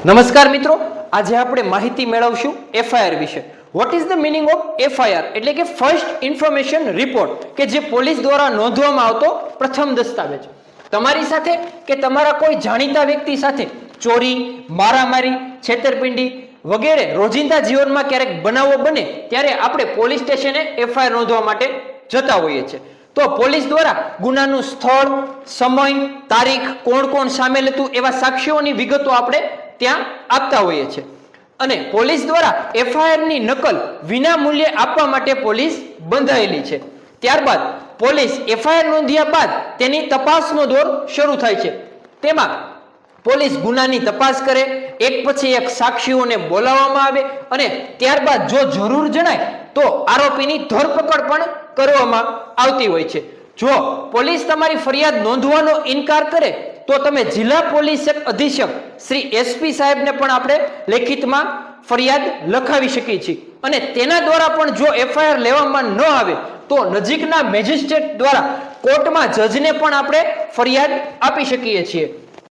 નમસ્કાર મિત્રો, આજે આપણે માહિતી મેળવશું એફઆઈઆર વિશે. What is the meaning of FIR એટલે કે ફર્સ્ટ ઇન્ફોર્મેશન રિપોર્ટ, કે જે પોલીસ દ્વારા નોંધવામાં આવતો પ્રથમ દસ્તાવેજ. તમારી સાથે કે તમારા કોઈ જાણીતા વ્યક્તિ સાથે ચોરી, મારામારી, છેતરપિંડી વગેરે રોજિંદા જીવનમાં ક્યારેક બનાવો બને ત્યારે આપણે પોલીસ સ્ટેશને એફઆઈઆર નોંધવા માટે જતા હોઈએ છીએ. તો પોલીસ દ્વારા ગુનાનું સ્થળ, સમય, તારીખ, કોણ કોણ સામેલ હતું એવા સાક્ષીઓની વિગતો આપણે ત્યાં આપતા હોઈએ છીએ. અને પોલીસ દ્વારા એફઆઈઆર ની નકલ વિના મૂલ્યે આપવા માટે પોલીસ બંધાયેલી છે. ત્યારબાદ પોલીસ એફઆઈઆર નોંધ્યા બાદ તેની તપાસનો દોર શરૂ થાય છે. તેમાં પોલીસ ગુનાની તપાસ કરે, એક પછી એક સાક્ષીઓને બોલાવવામાં આવે અને ત્યારબાદ જો જરૂર જણાય તો આરોપીની ધરપકડ પણ કરવામાં આવતી હોય છે. જો પોલીસ તમારી ફરિયાદ નોંધવાનો ઇનકાર કરે તો તમે જિલ્લા પોલીસ અધિક્ષક શ્રી એસપી સાહેબને પણ આપણે લેખિતમાં ફરિયાદ લખાવી શકીએ છીએ. અને તેના દ્વારા પણ જો એફઆઈઆર લેવામાં ન આવે તો નજીકના મેજિસ્ટ્રેટ દ્વારા કોર્ટમાં જજને પણ આપણે ફરિયાદ આપી શકીએ છીએ.